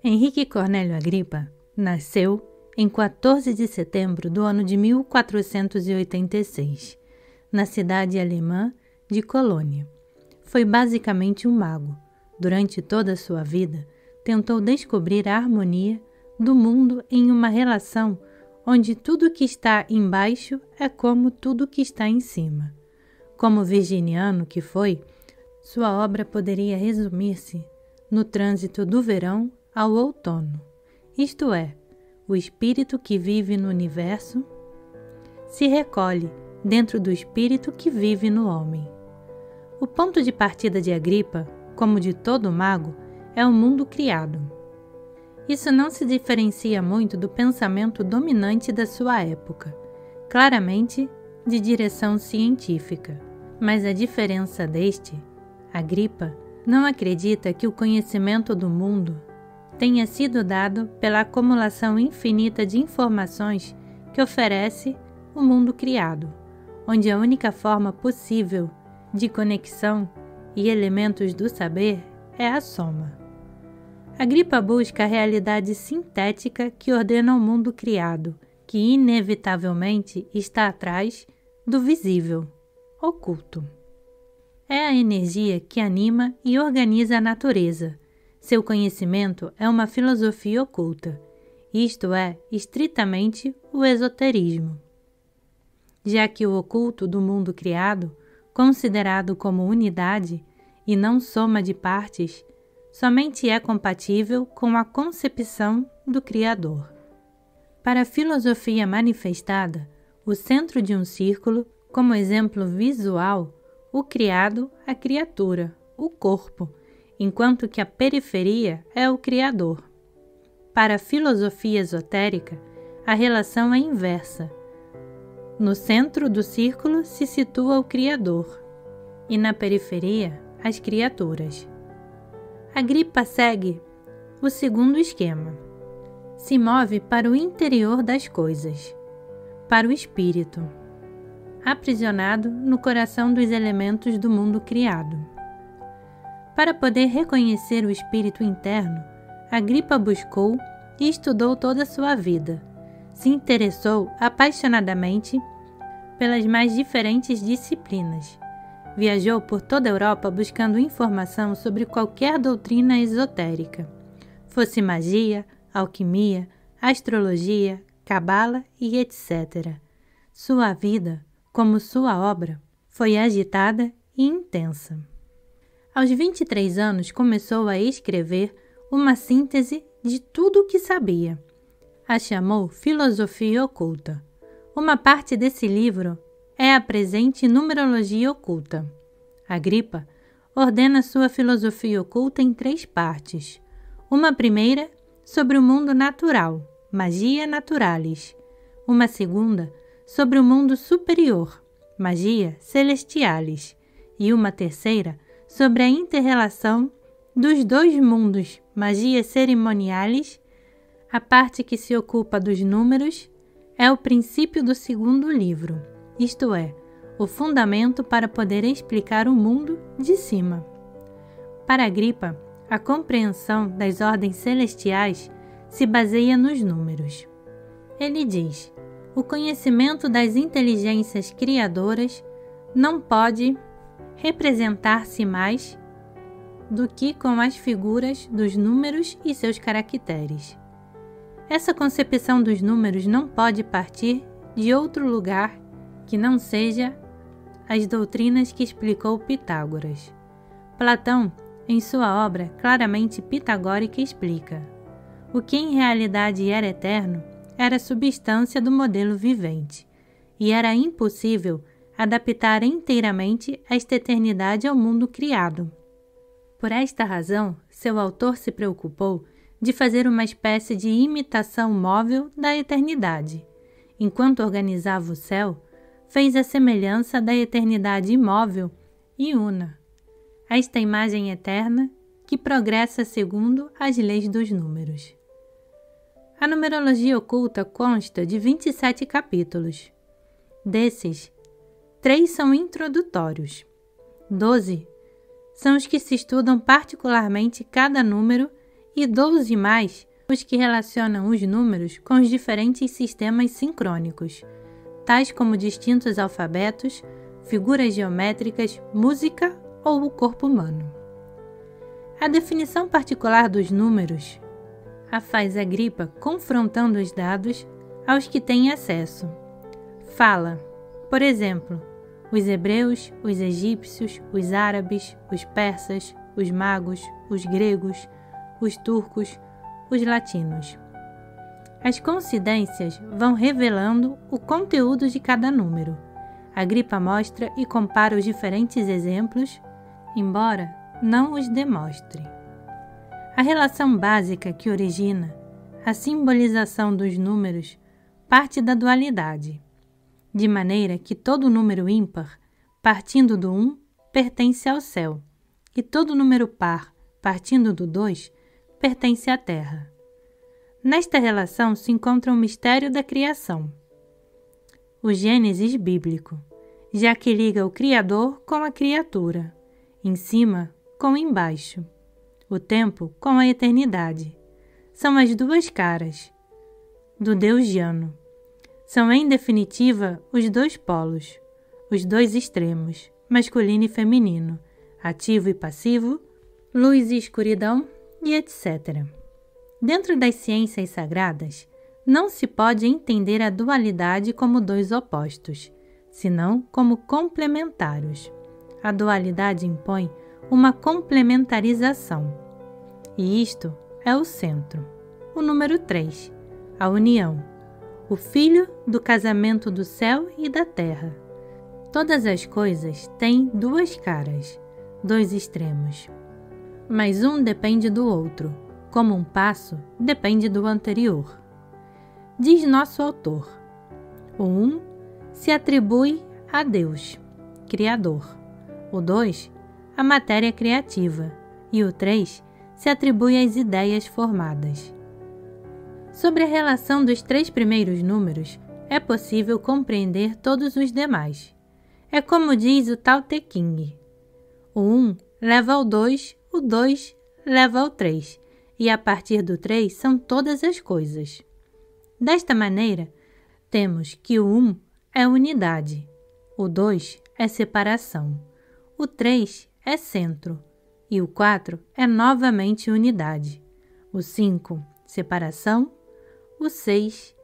Henrique Cornélio Agripa nasceu em 14 de setembro do ano de 1486, na cidade alemã de Colônia. Foi basicamente um mago. Durante toda a sua vida, tentou descobrir a harmonia do mundo em uma relação onde tudo que está embaixo é como tudo que está em cima. Como virginiano que foi, sua obra poderia resumir-se no trânsito do verão ao outono, isto é, o espírito que vive no universo se recolhe dentro do espírito que vive no homem. O ponto de partida de Agripa, como de todo mago, é o mundo criado. Isso não se diferencia muito do pensamento dominante da sua época, claramente de direção científica, mas a diferença deste, Agripa não acredita que o conhecimento do mundo tenha sido dado pela acumulação infinita de informações que oferece o mundo criado, onde a única forma possível de conexão e elementos do saber é a soma. Agripa busca a realidade sintética que ordena o mundo criado, que inevitavelmente está atrás do visível, oculto. É a energia que anima e organiza a natureza. Seu conhecimento é uma filosofia oculta, isto é, estritamente o esoterismo. Já que o oculto do mundo criado, considerado como unidade e não soma de partes, somente é compatível com a concepção do Criador. Para a filosofia manifestada, o centro de um círculo, como exemplo visual, o criado, a criatura, o corpo, enquanto que a periferia é o Criador. Para a filosofia esotérica, a relação é inversa. No centro do círculo se situa o Criador, e na periferia, as criaturas. Agripa segue o segundo esquema. Se move para o interior das coisas, para o espírito, aprisionado no coração dos elementos do mundo criado. Para poder reconhecer o espírito interno, Agripa buscou e estudou toda a sua vida. Se interessou apaixonadamente pelas mais diferentes disciplinas. Viajou por toda a Europa buscando informação sobre qualquer doutrina esotérica, fosse magia, alquimia, astrologia, cabala e etc. Sua vida, como sua obra, foi agitada e intensa. Aos 23 anos começou a escrever uma síntese de tudo o que sabia. A chamou Filosofia Oculta. Uma parte desse livro é a presente Numerologia Oculta. Agripa ordena sua filosofia oculta em 3 partes. Uma primeira sobre o mundo natural, Magia Naturalis. Uma segunda sobre o mundo superior, Magia Celestialis. E uma terceira sobre a inter-relação dos 2 mundos, Magia Cerimonialis. A parte que se ocupa dos números é o princípio do segundo livro, isto é, o fundamento para poder explicar o mundo de cima. Para Agripa, a compreensão das ordens celestiais se baseia nos números. Ele diz: o conhecimento das inteligências criadoras não pode representar-se mais do que com as figuras dos números e seus caracteres. Essa concepção dos números não pode partir de outro lugar que não seja as doutrinas que explicou Pitágoras. Platão, em sua obra claramente pitagórica, explica: o que em realidade era eterno era a substância do modelo vivente, e era impossível adaptar inteiramente esta eternidade ao mundo criado. Por esta razão, seu autor se preocupou de fazer uma espécie de imitação móvel da eternidade. Enquanto organizava o céu, fez a semelhança da eternidade imóvel e una, esta imagem eterna que progressa segundo as leis dos números. A numerologia oculta consta de 27 capítulos. Desses, 3 são introdutórios. 12 são os que se estudam particularmente cada número e 12 mais os que relacionam os números com os diferentes sistemas sincrônicos, tais como distintos alfabetos, figuras geométricas, música ou o corpo humano. A definição particular dos números a faz Agripa confrontando os dados aos que têm acesso. Fala, por exemplo, os hebreus, os egípcios, os árabes, os persas, os magos, os gregos, os turcos, os latinos. As coincidências vão revelando o conteúdo de cada número. Agripa mostra e compara os diferentes exemplos, embora não os demonstre. A relação básica que origina a simbolização dos números parte da dualidade, de maneira que todo número ímpar, partindo do 1, pertence ao céu, e todo número par, partindo do 2, pertence à terra. Nesta relação se encontra o mistério da criação, o Gênesis bíblico, já que liga o Criador com a criatura, em cima com embaixo, o tempo com a eternidade. São as duas caras do Deus Jano. São, em definitiva, os dois polos, os dois extremos, masculino e feminino, ativo e passivo, luz e escuridão, e etc. Dentro das ciências sagradas, não se pode entender a dualidade como dois opostos, senão como complementários. A dualidade impõe uma complementarização. E isto é o centro. O número 3, a união, o filho do casamento do céu e da terra. Todas as coisas têm duas caras, dois extremos. Mas um depende do outro, como um passo depende do anterior. Diz nosso autor, o 1 se atribui a Deus, Criador, o 2 a matéria criativa e o 3 se atribui às ideias formadas. Sobre a relação dos 3 primeiros números, é possível compreender todos os demais. É como diz o Tao Te Ching. O 1 leva ao 2, o 2 leva ao 3, e a partir do 3 são todas as coisas. Desta maneira, temos que o 1 é unidade, o 2 é separação, o 3 é centro, e o 4 é novamente unidade, o 5, separação, o 6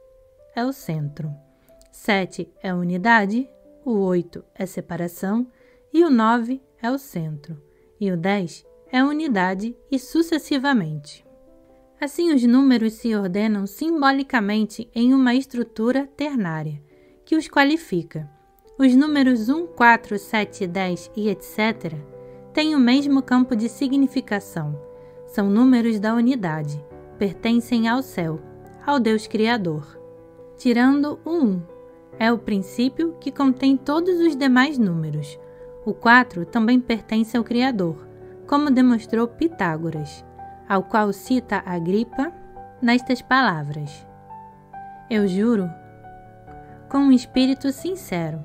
é o centro, 7 é unidade, o 8 é separação e o 9 é o centro, e o 10 é unidade e sucessivamente. Assim, os números se ordenam simbolicamente em uma estrutura ternária, que os qualifica. Os números 1, 4, 7, 10 e etc. têm o mesmo campo de significação. São números da unidade, pertencem ao céu, ao Deus Criador. Tirando o 1, é o princípio que contém todos os demais números. O 4 também pertence ao Criador, como demonstrou Pitágoras, ao qual cita Agripa nestas palavras: Eu juro, com um espírito sincero,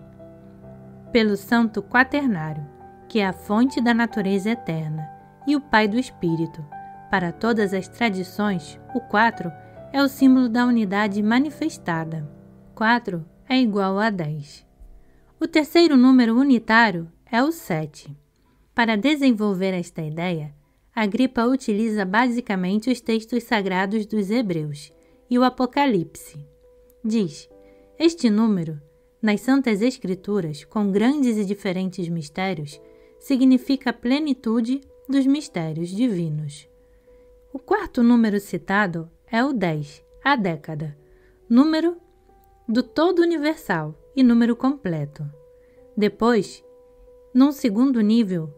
pelo Santo Quaternário, que é a fonte da natureza eterna e o Pai do Espírito, para todas as tradições, o 4 é o símbolo da unidade manifestada. 4 é igual a 10. O terceiro número unitário é o 7. Para desenvolver esta ideia, Agripa utiliza basicamente os textos sagrados dos Hebreus e o Apocalipse. Diz: este número, nas Santas Escrituras, com grandes e diferentes mistérios, significa a plenitude dos mistérios divinos. O quarto número citado é o 10, a década, número do todo universal e número completo. Depois, num segundo nível,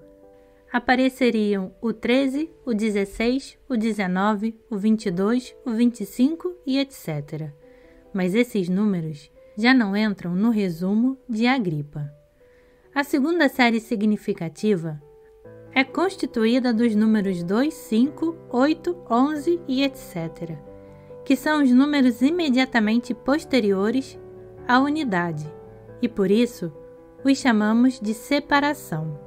apareceriam o 13, o 16, o 19, o 22, o 25 e etc. Mas esses números já não entram no resumo de Agripa. A segunda série significativa é constituída dos números 2, 5, 8, 11 e etc., que são os números imediatamente posteriores à unidade, e por isso os chamamos de separação.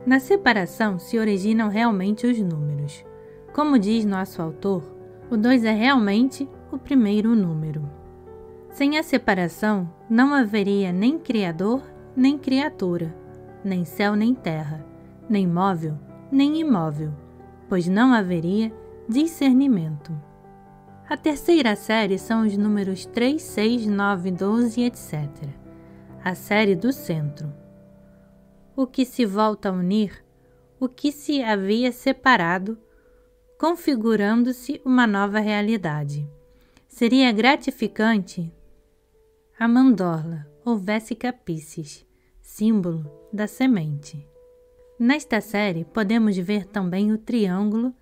Na separação se originam realmente os números. Como diz nosso autor, o 2 é realmente o primeiro número. Sem a separação, não haveria nem Criador, nem criatura, nem céu nem terra, nem móvel, nem imóvel, pois não haveria discernimento. A terceira série são os números 3, 6, 9, 12, etc. A série do centro. O que se volta a unir, o que se havia separado, configurando-se uma nova realidade. Seria gratificante a mandorla ou Vesica Piscis, símbolo da semente. Nesta série podemos ver também o triângulo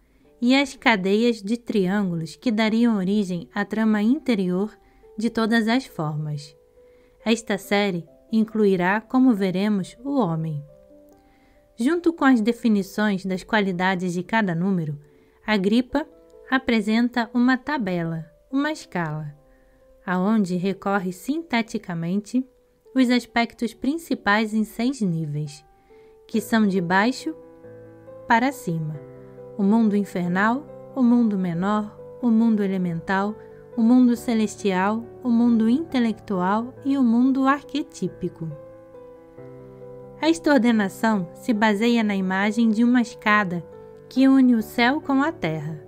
e as cadeias de triângulos que dariam origem à trama interior de todas as formas. Esta série incluirá, como veremos, o homem. Junto com as definições das qualidades de cada número, Agripa apresenta uma tabela, uma escala, aonde recorre sinteticamente os aspectos principais em 6 níveis, que são de baixo para cima: o mundo infernal, o mundo menor, o mundo elemental, o mundo celestial, o mundo intelectual e o mundo arquetípico. Esta ordenação se baseia na imagem de uma escada que une o céu com a terra.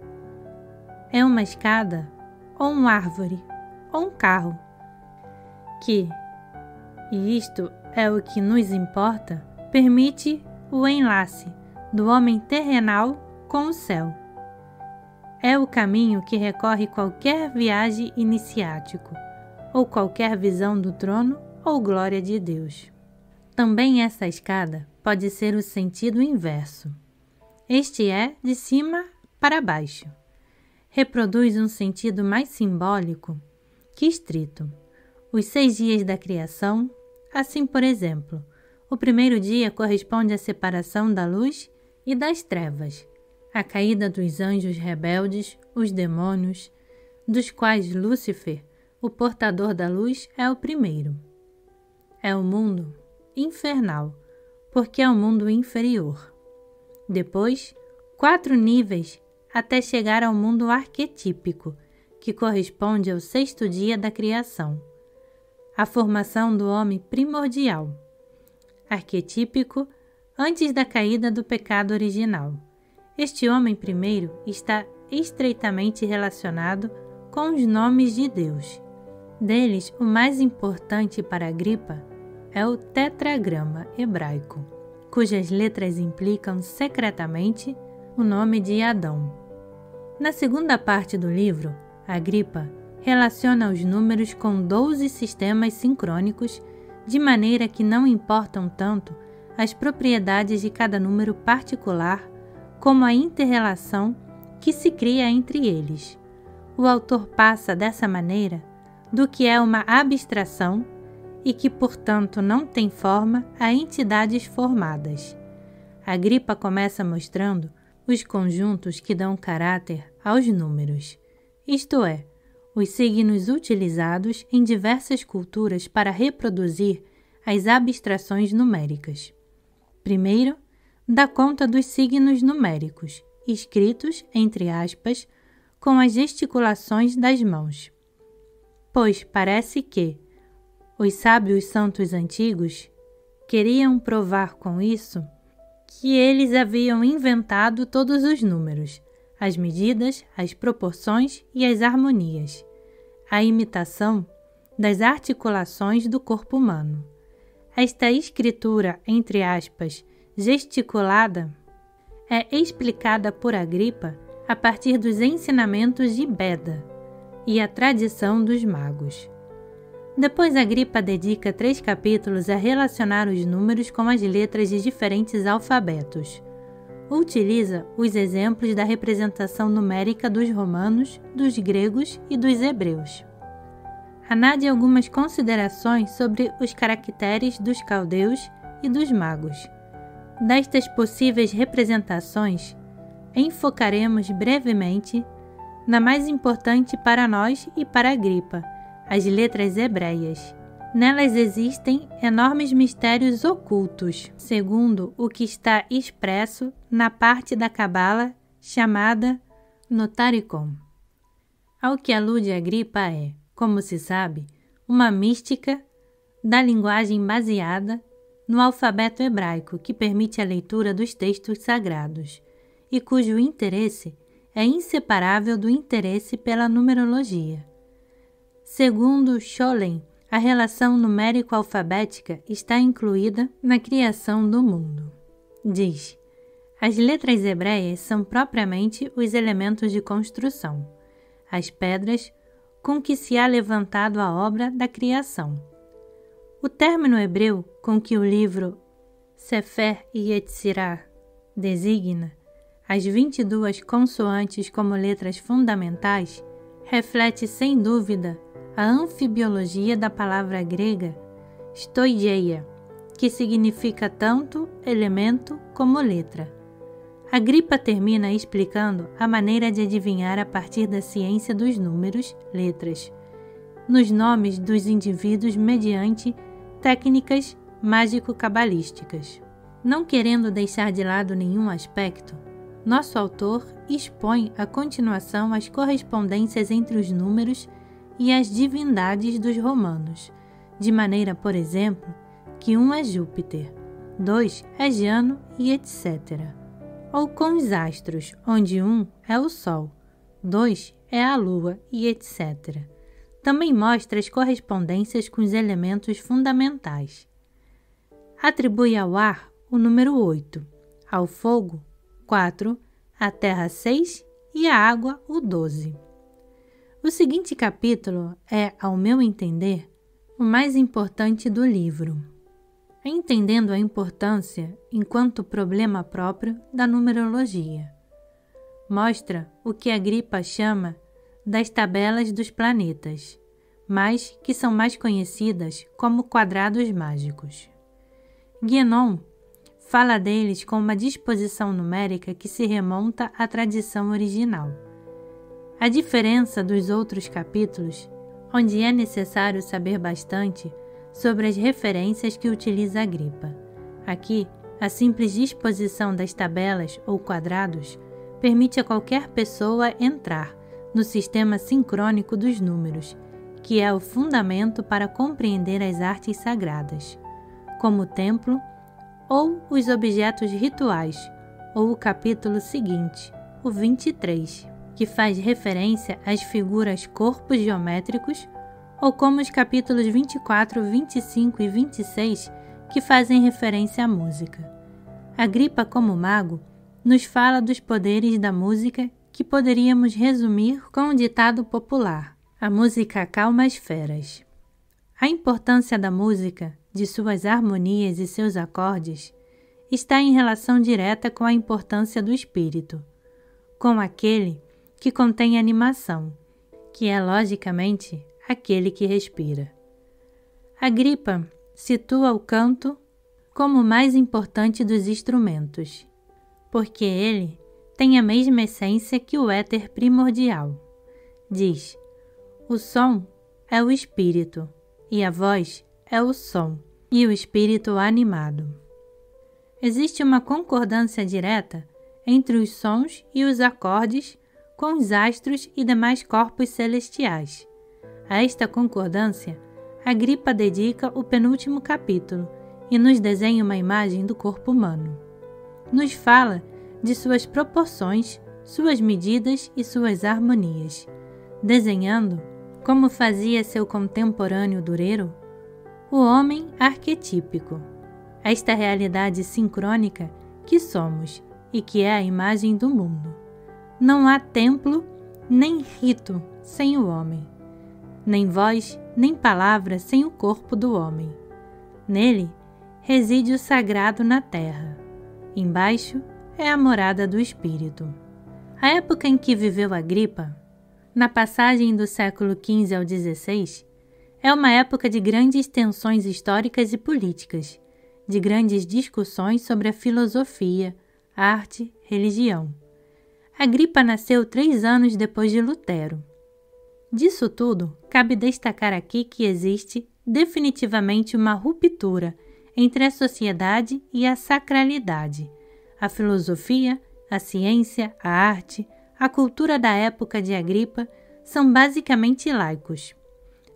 É uma escada, ou uma árvore, ou um carro, que, e isto é o que nos importa, permite o enlace do homem terrenal com o céu. É o caminho que recorre qualquer viagem iniciático, ou qualquer visão do trono ou glória de Deus. Também essa escada pode ser o sentido inverso. Este é de cima para baixo. Reproduz um sentido mais simbólico que estrito. Os 6 dias da criação, assim por exemplo, o primeiro dia corresponde à separação da luz e das trevas, a caída dos anjos rebeldes, os demônios, dos quais Lúcifer, o portador da luz, é o primeiro. É o mundo infernal, porque é o mundo inferior. Depois, 4 níveis até chegar ao mundo arquetípico, que corresponde ao 6º dia da criação, a formação do homem primordial, arquetípico antes da caída do pecado original. Este homem primeiro está estreitamente relacionado com os nomes de Deus. Deles, o mais importante para Agripa é o tetragrama hebraico, cujas letras implicam secretamente o nome de Adão. Na segunda parte do livro, Agripa relaciona os números com 12 sistemas sincrônicos, de maneira que não importam tanto as propriedades de cada número particular, como a inter-relação que se cria entre eles. O autor passa dessa maneira do que é uma abstração e que, portanto, não tem forma a entidades formadas. Agripa começa mostrando os conjuntos que dão caráter aos números, isto é, os signos utilizados em diversas culturas para reproduzir as abstrações numéricas. Primeiro, dá conta dos signos numéricos, escritos, entre aspas, com as gesticulações das mãos. Pois parece que os sábios santos antigos queriam provar com isso que eles haviam inventado todos os números, as medidas, as proporções e as harmonias, a imitação das articulações do corpo humano. Esta escritura, entre aspas, gesticulada, é explicada por Agripa a partir dos ensinamentos de Beda e a tradição dos magos. Depois Agripa dedica 3 capítulos a relacionar os números com as letras de diferentes alfabetos. Utiliza os exemplos da representação numérica dos romanos, dos gregos e dos hebreus. Anade algumas considerações sobre os caracteres dos caldeus e dos magos. Destas possíveis representações, enfocaremos brevemente na mais importante para nós e para Agripa, as letras hebreias. Nelas existem enormes mistérios ocultos, segundo o que está expresso na parte da Cabala chamada Notaricon. Ao que alude Agripa é, como se sabe, uma mística da linguagem baseada no alfabeto hebraico que permite a leitura dos textos sagrados e cujo interesse é inseparável do interesse pela numerologia. Segundo Scholem, a relação numérico-alfabética está incluída na criação do mundo. Diz: as letras hebreias são propriamente os elementos de construção, as pedras com que se há levantado a obra da criação. O término hebreu com que o livro Sefer Yetzirah designa as 22 consoantes como letras fundamentais reflete sem dúvida a anfibiologia da palavra grega stoigeia, que significa tanto elemento como letra. Agripa termina explicando a maneira de adivinhar a partir da ciência dos números, letras, nos nomes dos indivíduos mediante técnicas mágico-cabalísticas. Não querendo deixar de lado nenhum aspecto, nosso autor expõe a continuação as correspondências entre os números e as divindades dos romanos, de maneira, por exemplo, que 1 é Júpiter, 2 é Jano e etc. Ou com os astros, onde 1 é o Sol, 2 é a Lua e etc. Também mostra as correspondências com os elementos fundamentais. Atribui ao ar o número 8, ao fogo 4, à terra 6 e à água o 12. O seguinte capítulo é, ao meu entender, o mais importante do livro, entendendo a importância enquanto problema próprio da numerologia. Mostra o que Agripa chama das tabelas dos planetas, mas que são mais conhecidas como quadrados mágicos. Guénon fala deles com uma disposição numérica que se remonta à tradição original. A diferença dos outros capítulos, onde é necessário saber bastante sobre as referências que utiliza Agripa. Aqui, a simples disposição das tabelas ou quadrados permite a qualquer pessoa entrar no sistema sincrônico dos números, que é o fundamento para compreender as artes sagradas, como o templo ou os objetos rituais, ou o capítulo seguinte, o 23, que faz referência às figuras corpos geométricos, ou como os capítulos 24, 25 e 26, que fazem referência à música. Agripa, como mago, nos fala dos poderes da música que poderíamos resumir com um ditado popular: a música acalma as feras. A importância da música, de suas harmonias e seus acordes, está em relação direta com a importância do espírito, com aquele que contém animação, que é, logicamente, aquele que respira. Agripa situa o canto como o mais importante dos instrumentos, porque ele tem a mesma essência que o éter primordial. Diz: o som é o espírito, e a voz é o som, e o espírito animado. Existe uma concordância direta entre os sons e os acordes com os astros e demais corpos celestiais. A esta concordância, Agripa dedica o penúltimo capítulo e nos desenha uma imagem do corpo humano. Nos fala de suas proporções, suas medidas e suas harmonias, desenhando, como fazia seu contemporâneo Durero, o homem arquetípico, esta realidade sincrônica que somos e que é a imagem do mundo. Não há templo nem rito sem o homem, nem voz nem palavra sem o corpo do homem. Nele reside o sagrado na terra. Embaixo é a morada do espírito. A época em que viveu Agripa, na passagem do século XV ao XVI, é uma época de grandes tensões históricas e políticas, de grandes discussões sobre a filosofia, arte, religião. Agripa nasceu 3 anos depois de Lutero. Disso tudo, cabe destacar aqui que existe definitivamente uma ruptura entre a sociedade e a sacralidade, a filosofia, a ciência, a arte, a cultura da época de Agripa são basicamente laicos.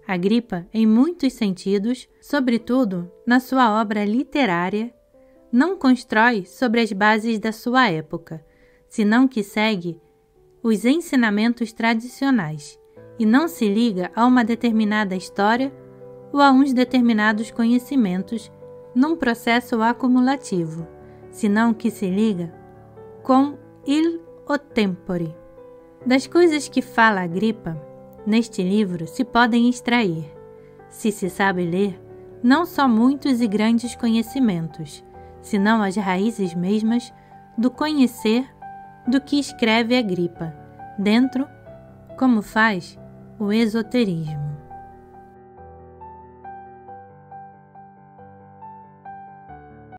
Agripa, em muitos sentidos, sobretudo na sua obra literária, não constrói sobre as bases da sua época, senão que segue os ensinamentos tradicionais e não se liga a uma determinada história ou a uns determinados conhecimentos num processo acumulativo, senão que se liga com il o tempore. Das coisas que fala Agripa, neste livro se podem extrair, se se sabe ler, não só muitos e grandes conhecimentos, senão as raízes mesmas do conhecer do que escreve Agripa, dentro, como faz, o esoterismo.